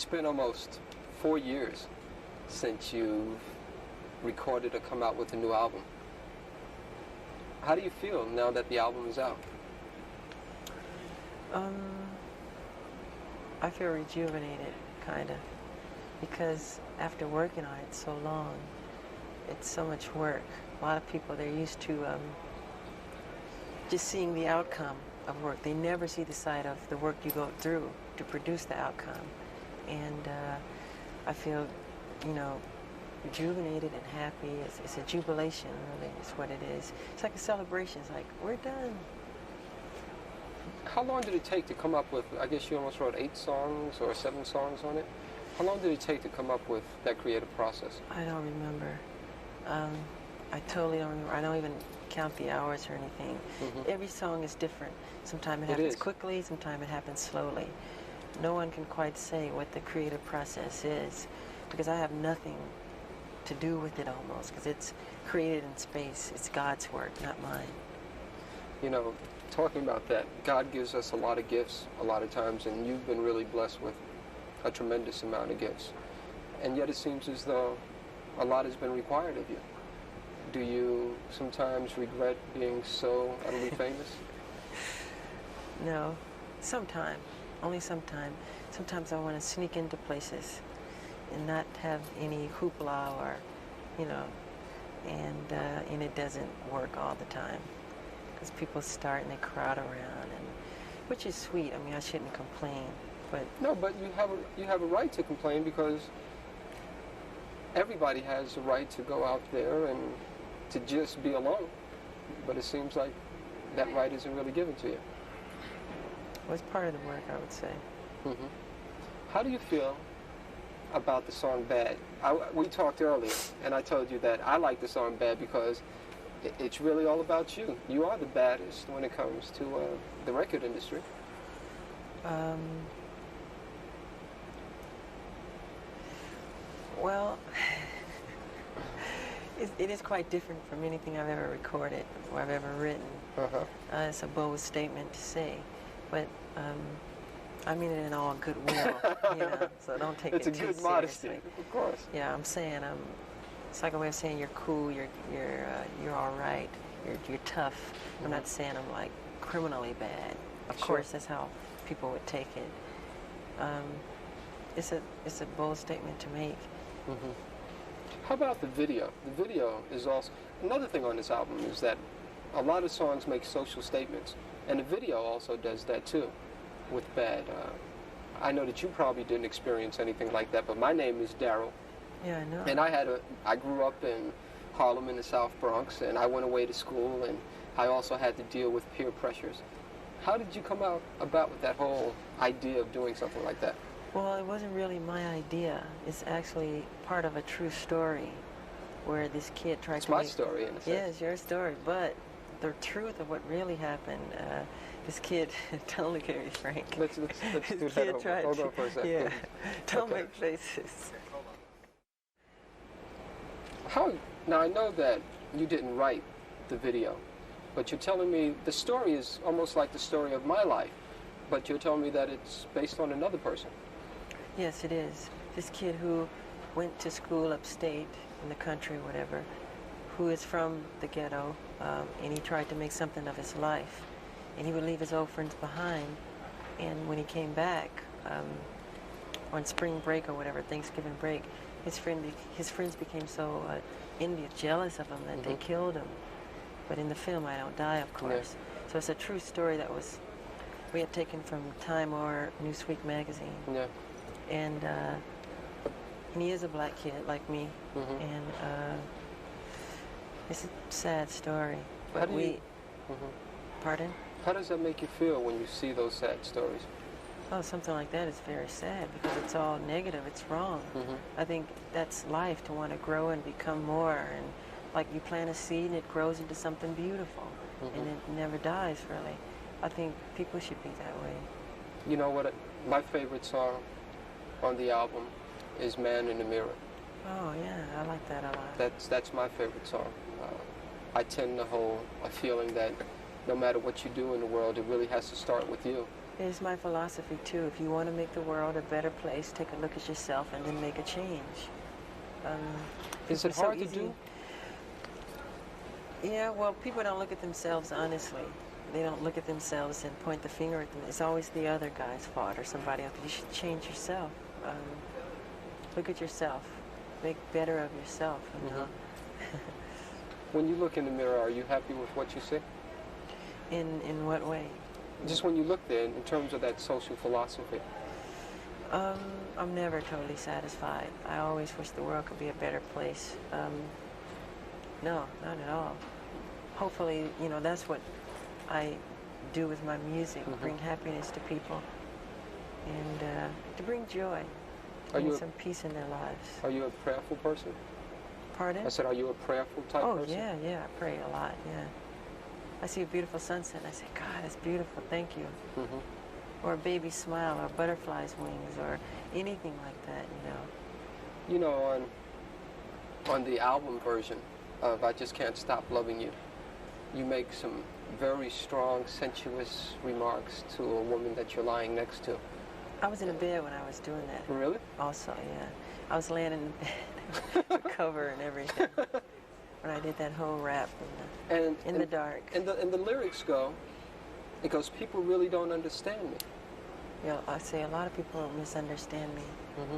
It's been almost 4 years since you've recorded or come out with a new album. How do you feel now that the album is out? I feel rejuvenated, kind of, because after working on it so long, it's so much work. A lot of people, they're used to just seeing the outcome of work. They never see the side of the work you go through to produce the outcome. And I feel, you know, rejuvenated and happy. It's a jubilation, really, is what it is. It's like a celebration. It's like, we're done. How long did it take to come up with, I guess you almost wrote 8 songs or 7 songs on it? How long did it take to come up with that creative process? I don't remember. I totally don't remember. I don't even count the hours or anything. Every song is different. Sometimes it happens quickly, sometimes it happens slowly. No one can quite say what the creative process is, because I have nothing to do with it almost, because it's created in space. It's God's work, not mine. You know, talking about that, God gives us a lot of gifts a lot of times, and you've been really blessed with a tremendous amount of gifts. And yet it seems as though a lot has been required of you. Do you sometimes regret being so utterly famous? No, sometimes. Only sometimes. Sometimes I want to sneak into places and not have any hoopla or, you know, and it doesn't work all the time, because people start and they crowd around, and which is sweet. I mean, I shouldn't complain, but no, but you have a right to complain, because everybody has a right to go out there and to just be alone. But it seems like that right isn't really given to you. Well, it's part of the work, I would say. How do you feel about the song Bad? We talked earlier, and I told you that I like the song Bad because it's really all about you. You are the baddest when it comes to the record industry. Well, it is quite different from anything I've ever recorded or I've ever written. It's a bold statement to say, but I mean it in all goodwill, you know, so don't take it too seriously. It's a good modesty, of course. Yeah, I'm saying, it's like a way of saying you're cool, you're all right, you're tough. I'm not saying I'm like criminally bad. Of course, that's how people would take it. It's a bold statement to make. How about the video? The video is also another thing on this album, is that a lot of songs make social statements, and the video also does that too. With Bad, I know that you probably didn't experience anything like that, but my name is Daryl. Yeah, I know. And I grew up in Harlem in the South Bronx, and I went away to school, and I also had to deal with peer pressures. How did you come about with that whole idea of doing something like that? Well, it wasn't really my idea. It's actually part of a true story where this kid tried to... It's my story, in a sense. Yeah, it's your story, but the truth of what really happened, this kid, don't look at me, Frank. Let's do that. Hold on for a second. Yeah, don't make faces. Now, I know that you didn't write the video, but you're telling me the story is almost like the story of my life, but you're telling me that it's based on another person. Yes, it is. This kid who went to school upstate in the country, whatever, who is from the ghetto, and he tried to make something of his life. And he would leave his old friends behind, and when he came back on spring break or whatever, Thanksgiving break, his friends became so envious, jealous of him that they killed him. But in the film, I don't die, of course. Yeah. So it's a true story that we had taken from Time or Newsweek magazine. Yeah. And he is a black kid like me, and it's a sad story. But pardon? How does that make you feel when you see those sad stories? Oh, something like that is very sad, because it's all negative. It's wrong. I think that's life, to want to grow and become more. And like you plant a seed and it grows into something beautiful, and it never dies, really. I think people should be that way. You know what? My favorite song on the album is Man in the Mirror. Oh, yeah, I like that a lot. That's my favorite song. I tend to hold a feeling that no matter what you do in the world, it really has to start with you. It's my philosophy too. If you want to make the world a better place, take a look at yourself and then make a change. Is it It's so hard to easy. do? Yeah, well, people don't look at themselves honestly. They don't look at themselves and point the finger at them. It's always the other guy's fault or somebody else. You should change yourself. Look at yourself. Make better of yourself, you know. When you look in the mirror, are you happy with what you see? In what way? Just when you look there, in terms of that social philosophy. I'm never totally satisfied. I always wish the world could be a better place. No, not at all. Hopefully, you know, that's what I do with my music, bring happiness to people and to bring joy, to bring some peace in their lives. Are you a prayerful person? Pardon? I said, are you a prayerful type person? Oh, yeah, I pray a lot, yeah. I see a beautiful sunset and I say, God, it's beautiful, thank you. Or a baby's smile, or a butterfly's wings, or anything like that, you know. You know, on the album version of I Just Can't Stop Loving You, you make some very strong, sensuous remarks to a woman that you're lying next to. I was in a bed when I was doing that. Really? Also, yeah. I was laying in bed, the cover and everything, when I did that whole rap in the dark. And the lyrics go, it goes, people really don't understand me. You know, I say a lot of people misunderstand me.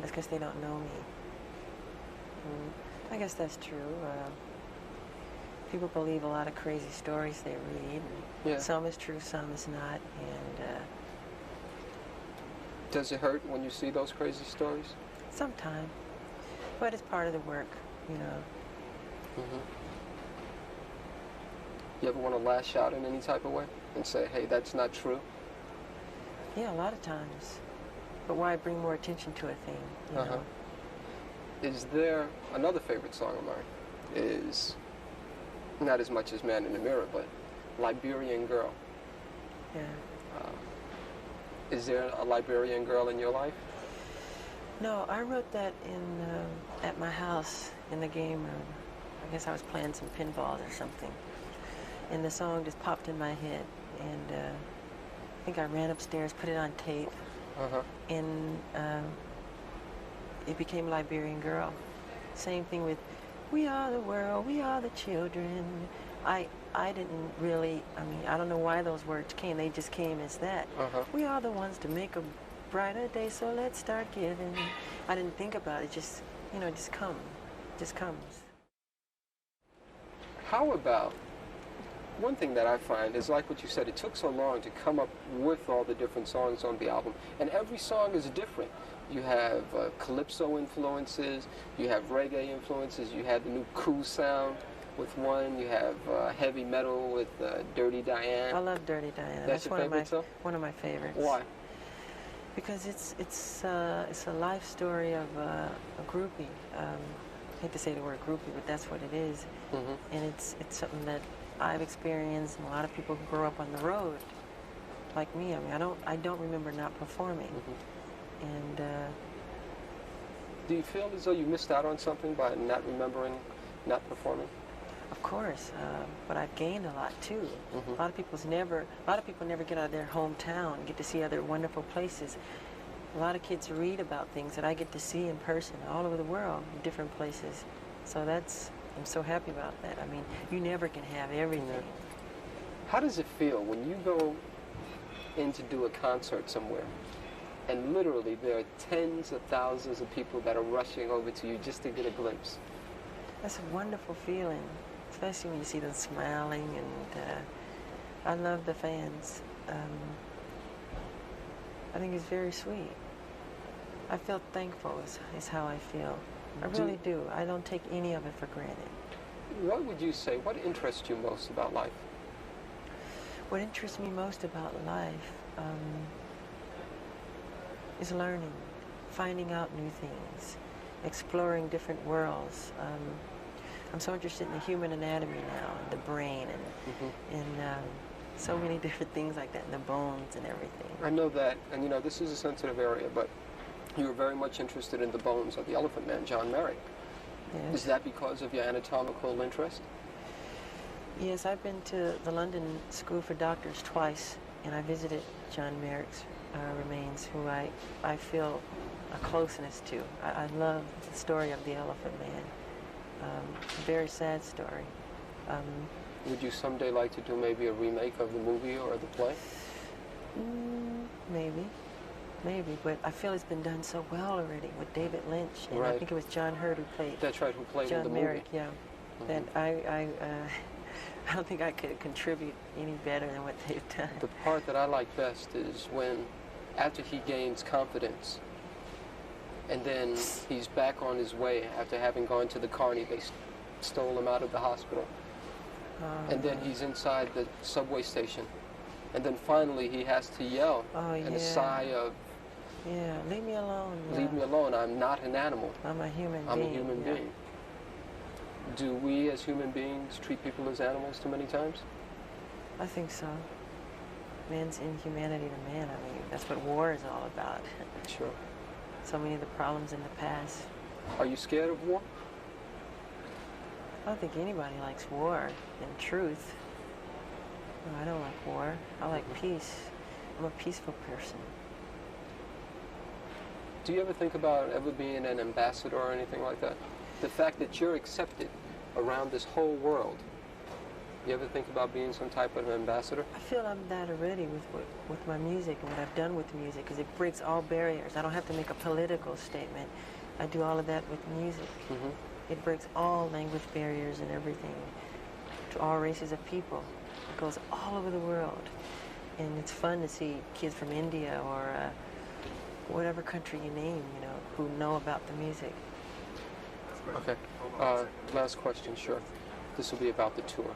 That's because they don't know me. I guess that's true. People believe a lot of crazy stories they read. Yeah. Some is true, some is not. And does it hurt when you see those crazy stories? Sometimes. But it's part of the work, you know. You ever want to lash out in any type of way and say, hey, that's not true? Yeah, a lot of times. But why bring more attention to a thing, you know? Is there another favorite song of mine? Is not as much as Man in the Mirror, but Liberian Girl. Yeah. Is there a Liberian girl in your life? No, I wrote that at my house in the game room. I guess I was playing some pinballs or something. And the song just popped in my head. And I think I ran upstairs, put it on tape. And it became Liberian Girl. Same thing with We Are the World, We Are the Children. I didn't really, I mean, I don't know why those words came. They just came as that. We are the ones to make a brighter day, so let's start giving. I didn't think about it. Just, you know, just comes. Just comes. How about, one thing that I find is like what you said, it took so long to come up with all the different songs on the album, and every song is different. You have calypso influences, you have reggae influences, you had the new cool sound with one, you have heavy metal with Dirty Diane. I love Dirty Diane. That's your favorite song? One of my favorites. Why? Because it's a life story of a groupie. I hate to say the word groupie, but that's what it is. And it's something that I've experienced, and a lot of people who grow up on the road, like me. I mean, I don't remember not performing. And do you feel as though you missed out on something by not remembering, not performing? Of course, but I've gained a lot too. A lot of people never get out of their hometown and get to see other wonderful places. A lot of kids read about things that I get to see in person all over the world, different places. So I'm so happy about that. I mean, you never can have everything. How does it feel when you go in to do a concert somewhere and literally there are tens of thousands of people that are rushing over to you just to get a glimpse? That's a wonderful feeling, especially when you see them smiling, and I love the fans. I think it's very sweet. I feel thankful is how I feel. I really do. I don't take any of it for granted. What would you say, what interests you most about life? What interests me most about life is learning, finding out new things, exploring different worlds. I'm so interested in the human anatomy now, and the brain, and so many different things like that, and the bones and everything. I know that, and you know, this is a sensitive area, but you were very much interested in the bones of the Elephant Man, John Merrick. Yes. Is that because of your anatomical interest? Yes, I've been to the London School for Doctors twice, and I visited John Merrick's remains, who I feel a closeness to. I love the story of the Elephant Man. Very sad story. Would you someday like to do maybe a remake of the movie or the play? Maybe, but I feel it's been done so well already with David Lynch, and Right. I think it was John Hurt who played. That's right, who played in the John Merrick, movie. yeah. That I don't think I could contribute any better than what they've done. The part that I like best is when, after he gains confidence, and then he's back on his way after having gone to the carny, they stole him out of the hospital. And then he's inside the subway station. And then finally he has to yell in a sigh of, yeah, leave me alone. leave me alone, I'm not an animal. I'm a human I'm being. a human being. Do we as human beings treat people as animals too many times? I think so. Man's inhumanity to man, I mean, that's what war is all about. Sure. So many of the problems in the past. Are you scared of war? I don't think anybody likes war, in truth. No, I don't like war. I like peace. I'm a peaceful person. Do you ever think about ever being an ambassador or anything like that? The fact that you're accepted around this whole world. You ever think about being some type of ambassador? I feel I'm that already with my music and what I've done with music, because it breaks all barriers. I don't have to make a political statement. I do all of that with music. It breaks all language barriers and everything to all races of people. It goes all over the world. And it's fun to see kids from India or whatever country you name, you know, who know about the music. Okay. Last question, sure. This will be about the tour.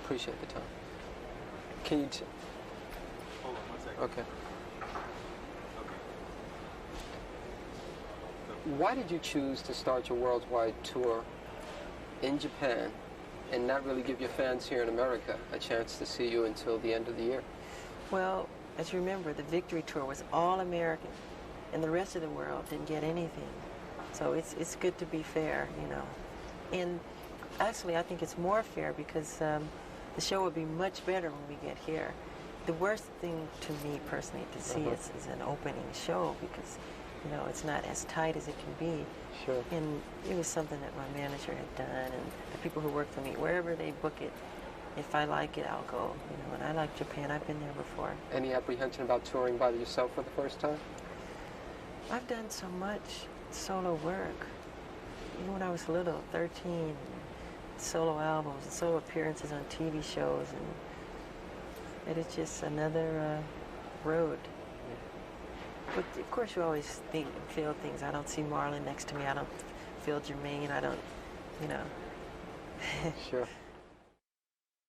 Appreciate the time. Can you... Hold on 1 second. Okay. Why did you choose to start your worldwide tour in Japan and not really give your fans here in America a chance to see you until the end of the year? Well, as you remember, the Victory Tour was all American, and the rest of the world didn't get anything. So it's good to be fair, you know. And actually, I think it's more fair because the show would be much better when we get here. The worst thing to me personally to see is an opening show because, you know, it's not as tight as it can be. Sure. And it was something that my manager had done, and the people who work for me, wherever they book it, if I like it, I'll go. You know, and I like Japan. I've been there before. Any apprehension about touring by yourself for the first time? I've done so much solo work. Even when I was little, 13, solo albums and solo appearances on TV shows, and it is just another road. But of course you always think and feel things. I don't see Marlon next to me. I don't feel Jermaine. I don't, you know. Sure.